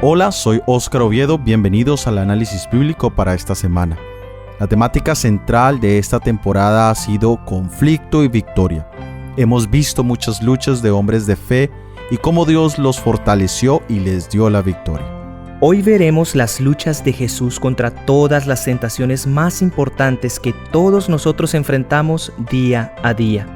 Hola, soy Óscar Oviedo, bienvenidos al análisis bíblico para esta semana. La temática central de esta temporada ha sido conflicto y victoria. Hemos visto muchas luchas de hombres de fe y cómo Dios los fortaleció y les dio la victoria. Hoy veremos las luchas de Jesús contra todas las tentaciones más importantes que todos nosotros enfrentamos día a día.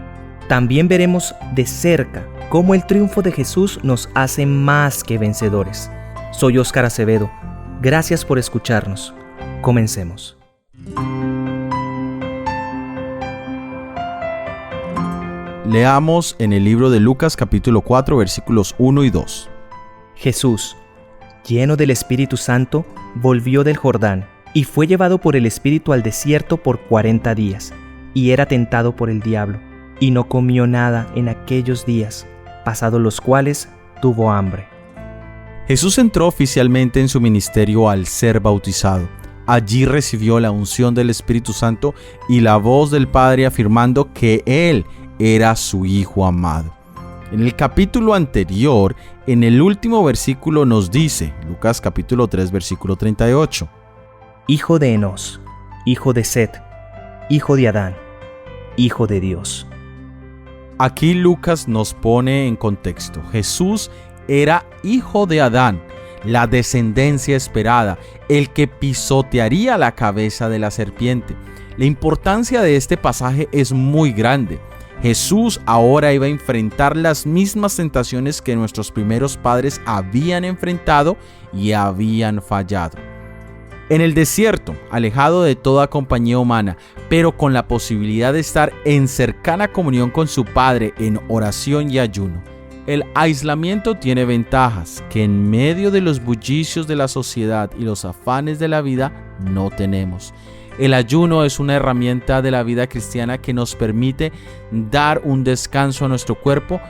También veremos de cerca cómo el triunfo de Jesús nos hace más que vencedores. Soy Óscar Acevedo. Gracias por escucharnos. Comencemos. Leamos en el libro de Lucas capítulo 4 versículos 1 y 2. Jesús, lleno del Espíritu Santo, volvió del Jordán y fue llevado por el Espíritu al desierto por 40 días, y era tentado por el diablo, y no comió nada en aquellos días, pasados los cuales tuvo hambre. Jesús entró oficialmente en su ministerio al ser bautizado. Allí recibió la unción del Espíritu Santo y la voz del Padre afirmando que Él era su Hijo amado. En el capítulo anterior, en el último versículo nos dice, Lucas capítulo 3 versículo 38, Hijo de Enos, hijo de Set, hijo de Adán, hijo de Dios. Aquí Lucas nos pone en contexto. Jesús era hijo de Adán, la descendencia esperada, el que pisotearía la cabeza de la serpiente. La importancia de este pasaje es muy grande. Jesús ahora iba a enfrentar las mismas tentaciones que nuestros primeros padres habían enfrentado y habían fallado. En el desierto, alejado de toda compañía humana, pero con la posibilidad de estar en cercana comunión con su Padre en oración y ayuno. El aislamiento tiene ventajas que en medio de los bullicios de la sociedad y los afanes de la vida no tenemos. El ayuno es una herramienta de la vida cristiana que nos permite dar un descanso a nuestro cuerpo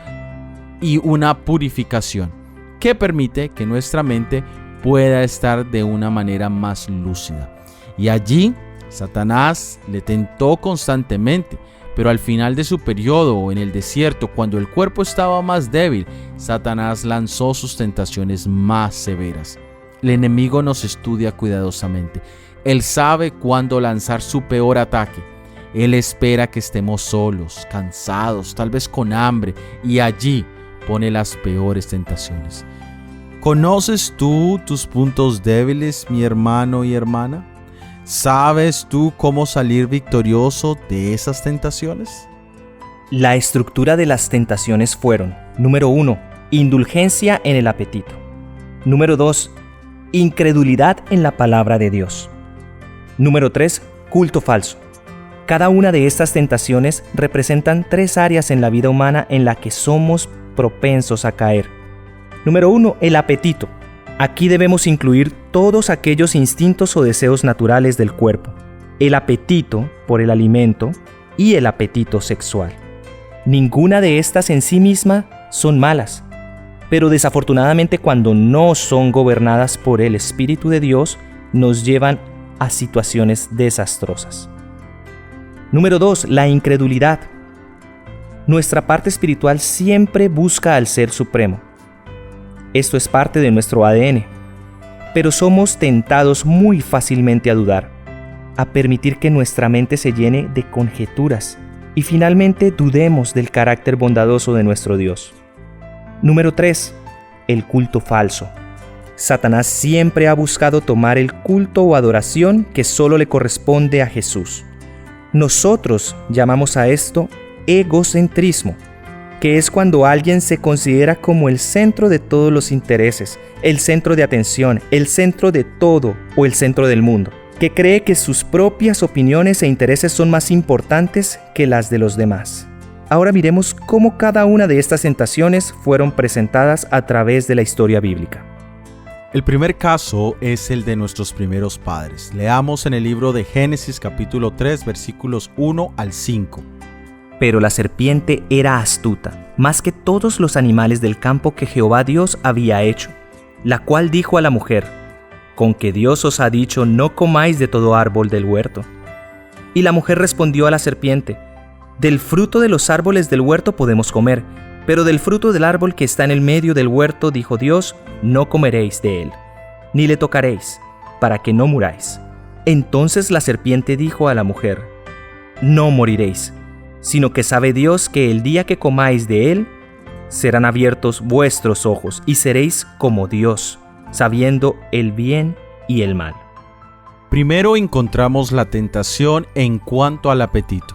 y una purificación que permite que nuestra mente pueda estar de una manera más lúcida. Y allí Satanás le tentó constantemente, pero al final de su periodo en el desierto, cuando el cuerpo estaba más débil, Satanás lanzó sus tentaciones más severas. El enemigo nos estudia cuidadosamente. Él sabe cuándo lanzar su peor ataque. Él espera que estemos solos, cansados, tal vez con hambre, y allí pone las peores tentaciones. ¿Conoces tú tus puntos débiles, mi hermano y hermana? ¿Sabes tú cómo salir victorioso de esas tentaciones? La estructura de las tentaciones fueron: número 1, indulgencia en el apetito. Número 2, incredulidad en la palabra de Dios. Número 3, culto falso. Cada una de estas tentaciones representan 3 áreas en la vida humana en la que somos propensos a caer. Número 1, el apetito. Aquí debemos incluir todos aquellos instintos o deseos naturales del cuerpo, el apetito por el alimento y el apetito sexual. Ninguna de estas en sí misma son malas, pero desafortunadamente cuando no son gobernadas por el Espíritu de Dios, nos llevan a situaciones desastrosas. Número 2, la incredulidad. Nuestra parte espiritual siempre busca al Ser Supremo. Esto es parte de nuestro ADN, pero somos tentados muy fácilmente a dudar, a permitir que nuestra mente se llene de conjeturas y finalmente dudemos del carácter bondadoso de nuestro Dios. Número 3, el culto falso. Satanás siempre ha buscado tomar el culto o adoración que solo le corresponde a Jesús. Nosotros llamamos a esto egocentrismo, que es cuando alguien se considera como el centro de todos los intereses, el centro de atención, el centro de todo o el centro del mundo, que cree que sus propias opiniones e intereses son más importantes que las de los demás. Ahora miremos cómo cada una de estas tentaciones fueron presentadas a través de la historia bíblica. El primer caso es el de nuestros primeros padres. Leamos en el libro de Génesis capítulo 3 versículos 1 al 5. Pero la serpiente era astuta, más que todos los animales del campo que Jehová Dios había hecho, la cual dijo a la mujer: ¿con que Dios os ha dicho no comáis de todo árbol del huerto? Y la mujer respondió a la serpiente: del fruto de los árboles del huerto podemos comer, pero del fruto del árbol que está en el medio del huerto, dijo Dios, no comeréis de él, ni le tocaréis, para que no muráis. Entonces la serpiente dijo a la mujer: No moriréis, sino que sabe Dios que el día que comáis de él, serán abiertos vuestros ojos, y seréis como Dios, sabiendo el bien y el mal. Primero encontramos la tentación en cuanto al apetito.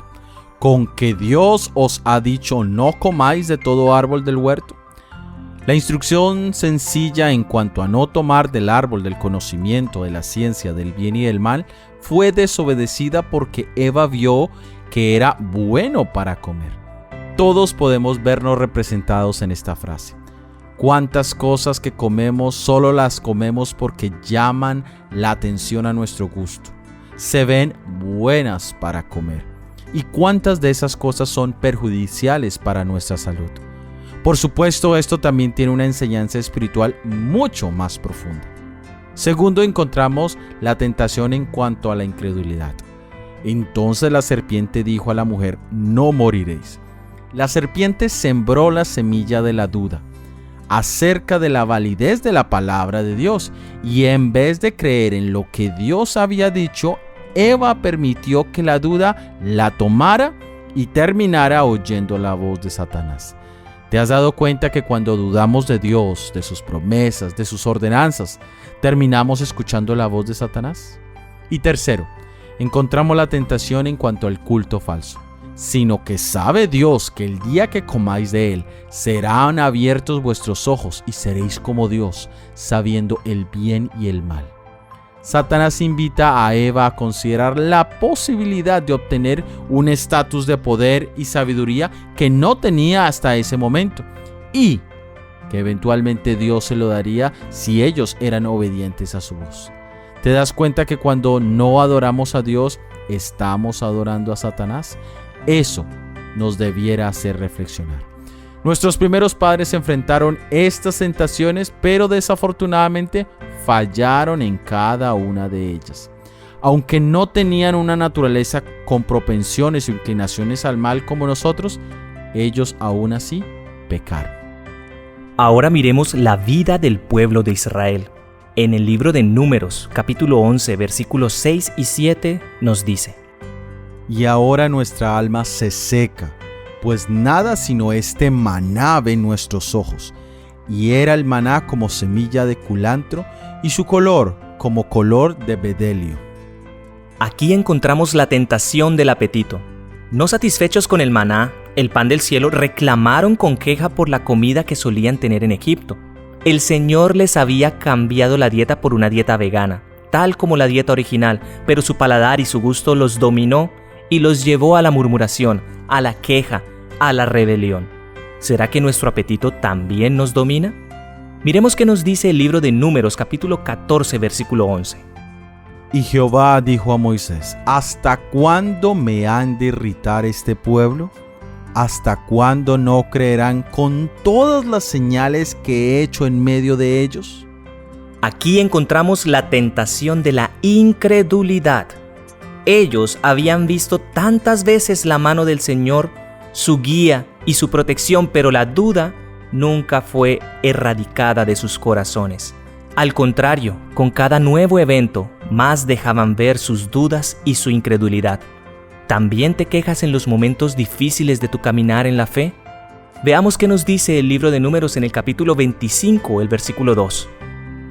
¿Con que Dios os ha dicho no comáis de todo árbol del huerto? La instrucción sencilla en cuanto a no tomar del árbol del conocimiento de la ciencia del bien y del mal fue desobedecida porque Eva vio que era bueno para comer. Todos podemos vernos representados en esta frase. ¿Cuántas cosas que comemos solo las comemos porque llaman la atención a nuestro gusto? Se ven buenas para comer. ¿Y cuántas de esas cosas son perjudiciales para nuestra salud? Por supuesto, esto también tiene una enseñanza espiritual mucho más profunda. Segundo, encontramos la tentación en cuanto a la incredulidad. Entonces la serpiente dijo a la mujer: No moriréis. La serpiente sembró la semilla de la duda acerca de la validez de la palabra de Dios, y en vez de creer en lo que Dios había dicho, Eva permitió que la duda la tomara y terminara oyendo la voz de Satanás. ¿Te has dado cuenta que cuando dudamos de Dios, de sus promesas, de sus ordenanzas, terminamos escuchando la voz de Satanás? Y tercero, encontramos la tentación en cuanto al culto falso. Sino que sabe Dios que el día que comáis de él, serán abiertos vuestros ojos y seréis como Dios, sabiendo el bien y el mal. Satanás invita a Eva a considerar la posibilidad de obtener un estatus de poder y sabiduría que no tenía hasta ese momento, y que eventualmente Dios se lo daría si ellos eran obedientes a su voz. ¿Te das cuenta que cuando no adoramos a Dios, estamos adorando a Satanás? Eso nos debiera hacer reflexionar. Nuestros primeros padres enfrentaron estas tentaciones, pero desafortunadamente fallaron en cada una de ellas. Aunque no tenían una naturaleza con propensiones o inclinaciones al mal como nosotros, ellos aún así pecaron. Ahora miremos la vida del pueblo de Israel. En el libro de Números, capítulo 11, versículos 6 y 7, nos dice: Y ahora nuestra alma se seca, pues nada sino este maná ven nuestros ojos. Y era el maná como semilla de culantro, y su color como color de bedelio. Aquí encontramos la tentación del apetito. No satisfechos con el maná, el pan del cielo, reclamaron con queja por la comida que solían tener en Egipto. El Señor les había cambiado la dieta por una dieta vegana, tal como la dieta original, pero su paladar y su gusto los dominó y los llevó a la murmuración, a la queja, a la rebelión. ¿Será que nuestro apetito también nos domina? Miremos qué nos dice el libro de Números, capítulo 14, versículo 11. Y Jehová dijo a Moisés: ¿Hasta cuándo me han de irritar este pueblo? ¿Hasta cuándo no creerán con todas las señales que he hecho en medio de ellos? Aquí encontramos la tentación de la incredulidad. Ellos habían visto tantas veces la mano del Señor, su guía y su protección, pero la duda nunca fue erradicada de sus corazones. Al contrario, con cada nuevo evento, más dejaban ver sus dudas y su incredulidad. ¿También te quejas en los momentos difíciles de tu caminar en la fe? Veamos qué nos dice el libro de Números en el capítulo 25, el versículo 2.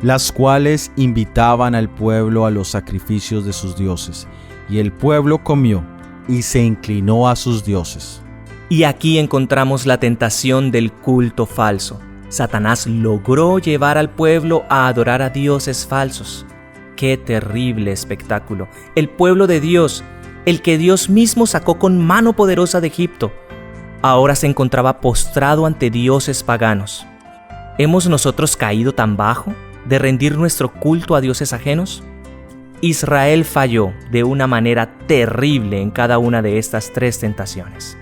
Las cuales invitaban al pueblo a los sacrificios de sus dioses, y el pueblo comió y se inclinó a sus dioses. Y aquí encontramos la tentación del culto falso. Satanás logró llevar al pueblo a adorar a dioses falsos. ¡Qué terrible espectáculo! El pueblo de Dios, el que Dios mismo sacó con mano poderosa de Egipto, ahora se encontraba postrado ante dioses paganos. ¿Hemos nosotros caído tan bajo de rendir nuestro culto a dioses ajenos? Israel falló de una manera terrible en cada una de estas tres tentaciones.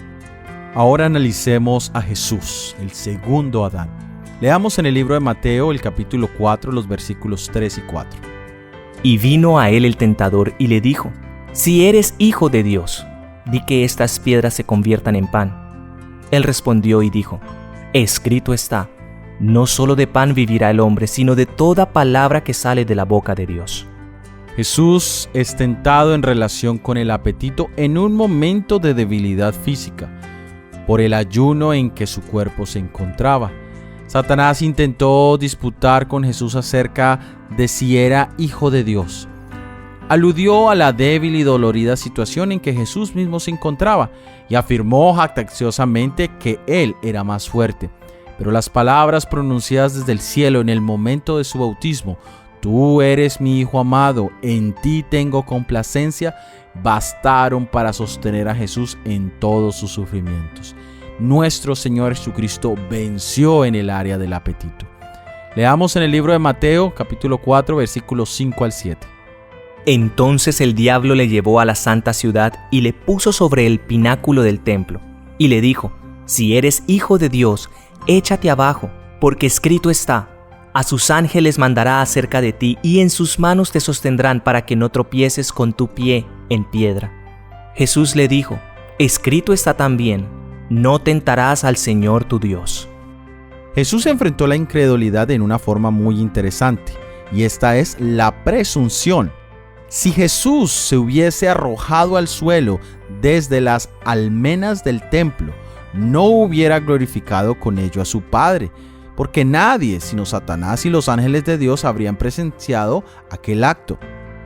Ahora analicemos a Jesús, el segundo Adán. Leamos en el libro de Mateo, el capítulo 4, los versículos 3 y 4. Y vino a él el tentador y le dijo: Si eres hijo de Dios, di que estas piedras se conviertan en pan. Él respondió y dijo: Escrito está, No solo de pan vivirá el hombre, sino de toda palabra que sale de la boca de Dios. Jesús es tentado en relación con el apetito en un momento de debilidad física, por el ayuno en que su cuerpo se encontraba. Satanás intentó disputar con Jesús acerca de si era hijo de Dios. Aludió a la débil y dolorida situación en que Jesús mismo se encontraba y afirmó jactanciosamente que él era más fuerte. Pero las palabras pronunciadas desde el cielo en el momento de su bautismo, «Tú eres mi Hijo amado, en ti tengo complacencia», bastaron para sostener a Jesús en todos sus sufrimientos. Nuestro Señor Jesucristo venció en el área del apetito. Leamos en el libro de Mateo, capítulo 4, versículos 5 al 7. Entonces el diablo le llevó a la santa ciudad y le puso sobre el pináculo del templo, y le dijo: «Si eres hijo de Dios, échate abajo, porque escrito está: a sus ángeles mandará acerca de ti, y en sus manos te sostendrán para que no tropieces con tu pie en piedra». Jesús le dijo: «Escrito está también: no tentarás al Señor tu Dios». Jesús enfrentó la incredulidad en una forma muy interesante, y esta es la presunción. Si Jesús se hubiese arrojado al suelo desde las almenas del templo, no hubiera glorificado con ello a su Padre, porque nadie, sino Satanás y los ángeles de Dios, habrían presenciado aquel acto.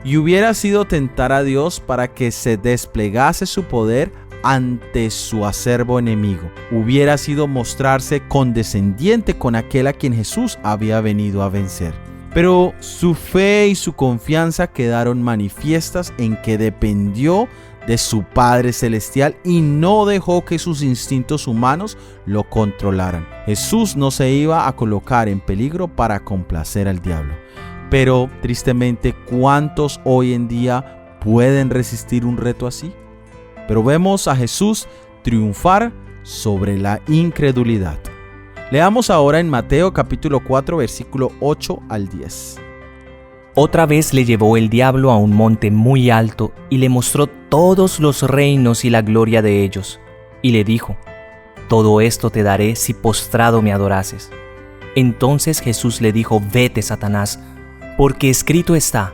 Y hubiera sido tentar a Dios para que se desplegase su poder ante su acerbo enemigo. Hubiera sido mostrarse condescendiente con aquel a quien Jesús había venido a vencer. Pero su fe y su confianza quedaron manifiestas en que dependió de su Padre Celestial y no dejó que sus instintos humanos lo controlaran. Jesús no se iba a colocar en peligro para complacer al diablo. Pero, tristemente, ¿cuántos hoy en día pueden resistir un reto así? Pero vemos a Jesús triunfar sobre la incredulidad. Leamos ahora en Mateo capítulo 4, versículo 8 al 10. Otra vez le llevó el diablo a un monte muy alto y le mostró todos los reinos y la gloria de ellos. Y le dijo: «Todo esto te daré si postrado me adorases». Entonces Jesús le dijo: «Vete, Satanás, porque escrito está: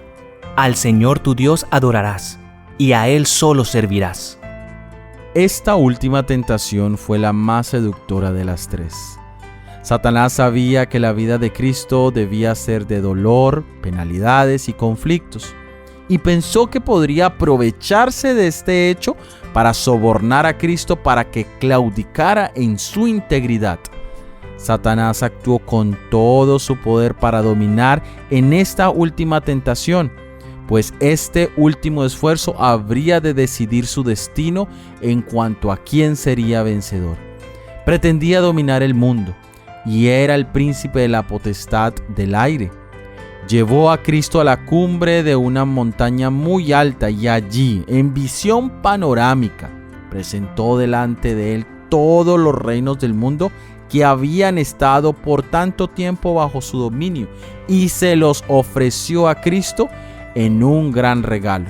al Señor tu Dios adorarás, y a Él solo servirás». Esta última tentación fue la más seductora de las tres. Satanás sabía que la vida de Cristo debía ser de dolor, penalidades y conflictos, y pensó que podría aprovecharse de este hecho para sobornar a Cristo para que claudicara en su integridad. Satanás actuó con todo su poder para dominar en esta última tentación, pues este último esfuerzo habría de decidir su destino en cuanto a quién sería vencedor. Pretendía dominar el mundo, y era el príncipe de la potestad del aire. Llevó a Cristo a la cumbre de una montaña muy alta y allí, en visión panorámica, presentó delante de él todos los reinos del mundo que habían estado por tanto tiempo bajo su dominio, y se los ofreció a Cristo en un gran regalo.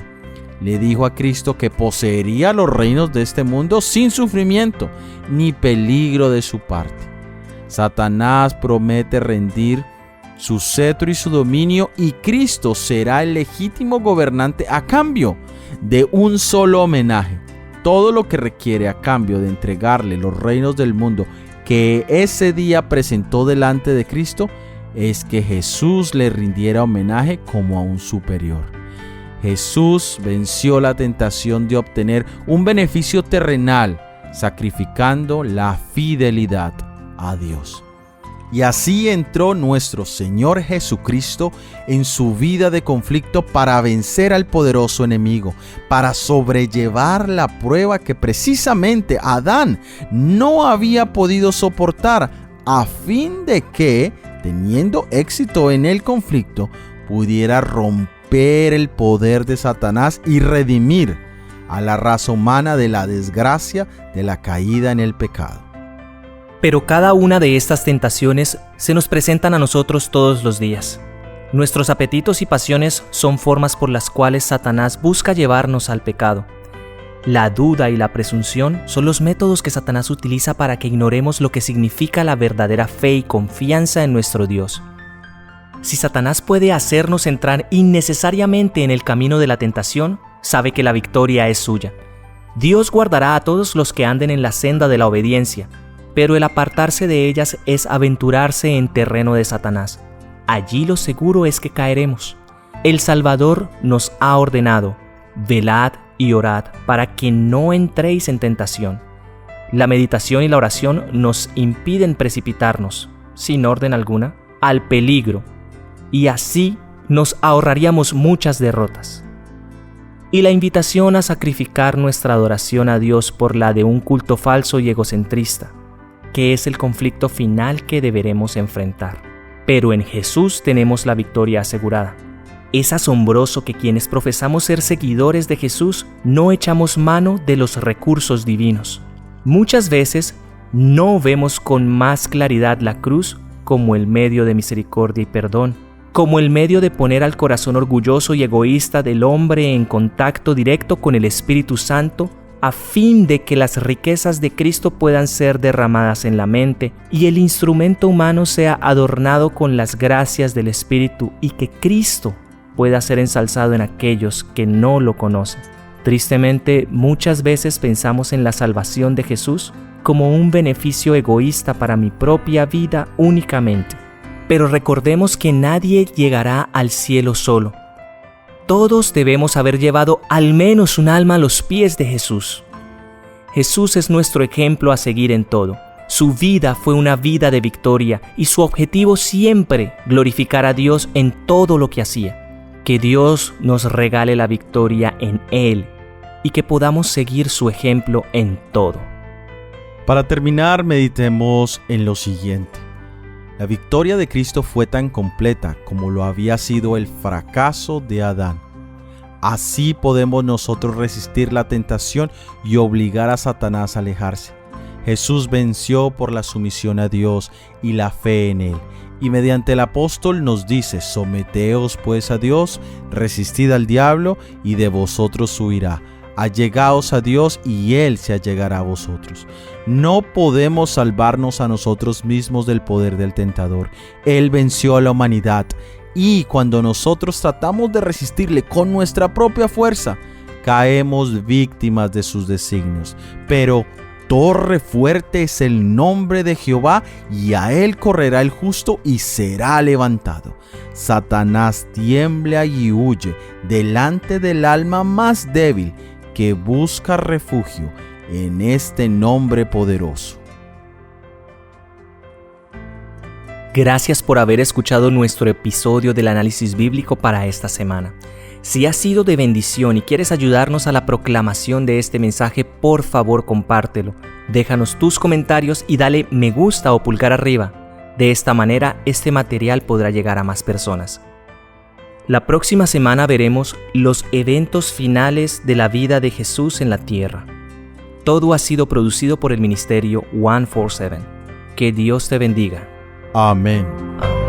Le dijo a Cristo que poseería los reinos de este mundo sin sufrimiento ni peligro de su parte. Satanás promete rendir su cetro y su dominio, y Cristo será el legítimo gobernante a cambio de un solo homenaje. Todo lo que requiere a cambio de entregarle los reinos del mundo que ese día presentó delante de Cristo es que Jesús le rindiera homenaje como a un superior. Jesús venció la tentación de obtener un beneficio terrenal, sacrificando la fidelidad a Dios. Y así entró nuestro Señor Jesucristo en su vida de conflicto para vencer al poderoso enemigo, para sobrellevar la prueba que precisamente Adán no había podido soportar, a fin de que, teniendo éxito en el conflicto, pudiera romper el poder de Satanás y redimir a la raza humana de la desgracia de la caída en el pecado. Pero cada una de estas tentaciones se nos presentan a nosotros todos los días. Nuestros apetitos y pasiones son formas por las cuales Satanás busca llevarnos al pecado. La duda y la presunción son los métodos que Satanás utiliza para que ignoremos lo que significa la verdadera fe y confianza en nuestro Dios. Si Satanás puede hacernos entrar innecesariamente en el camino de la tentación, sabe que la victoria es suya. Dios guardará a todos los que anden en la senda de la obediencia, pero el apartarse de ellas es aventurarse en terreno de Satanás. Allí lo seguro es que caeremos. El Salvador nos ha ordenado: velad y orad para que no entréis en tentación. La meditación y la oración nos impiden precipitarnos, sin orden alguna, al peligro, y así nos ahorraríamos muchas derrotas. Y la invitación a sacrificar nuestra adoración a Dios por la de un culto falso y egocentrista, que es el conflicto final que deberemos enfrentar. Pero en Jesús tenemos la victoria asegurada. Es asombroso que quienes profesamos ser seguidores de Jesús no echamos mano de los recursos divinos. Muchas veces no vemos con más claridad la cruz como el medio de misericordia y perdón, como el medio de poner al corazón orgulloso y egoísta del hombre en contacto directo con el Espíritu Santo, a fin de que las riquezas de Cristo puedan ser derramadas en la mente y el instrumento humano sea adornado con las gracias del Espíritu, y que Cristo pueda ser ensalzado en aquellos que no lo conocen. Tristemente, muchas veces pensamos en la salvación de Jesús como un beneficio egoísta para mi propia vida únicamente. Pero recordemos que nadie llegará al cielo solo. Todos debemos haber llevado al menos un alma a los pies de Jesús. Jesús es nuestro ejemplo a seguir en todo. Su vida fue una vida de victoria y su objetivo siempre glorificar a Dios en todo lo que hacía. Que Dios nos regale la victoria en Él y que podamos seguir su ejemplo en todo. Para terminar, meditemos en lo siguiente. La victoria de Cristo fue tan completa como lo había sido el fracaso de Adán. Así podemos nosotros resistir la tentación y obligar a Satanás a alejarse. Jesús venció por la sumisión a Dios y la fe en Él. Y mediante el apóstol nos dice: someteos pues a Dios, resistid al diablo y de vosotros huirá. Allegaos a Dios y Él se allegará a vosotros. No podemos salvarnos a nosotros mismos del poder del tentador. Él venció a la humanidad, y cuando nosotros tratamos de resistirle con nuestra propia fuerza, caemos víctimas de sus designios. Pero torre fuerte es el nombre de Jehová, y a Él correrá el justo y será levantado. Satanás tiembla y huye delante del alma más débil que busca refugio en este nombre poderoso. Gracias por haber escuchado nuestro episodio del análisis bíblico para esta semana. Si ha sido de bendición y quieres ayudarnos a la proclamación de este mensaje, por favor compártelo. Déjanos tus comentarios y dale me gusta o pulgar arriba. De esta manera, este material podrá llegar a más personas. La próxima semana veremos los eventos finales de la vida de Jesús en la tierra. Todo ha sido producido por el ministerio 147. Que Dios te bendiga. Amén. Amén.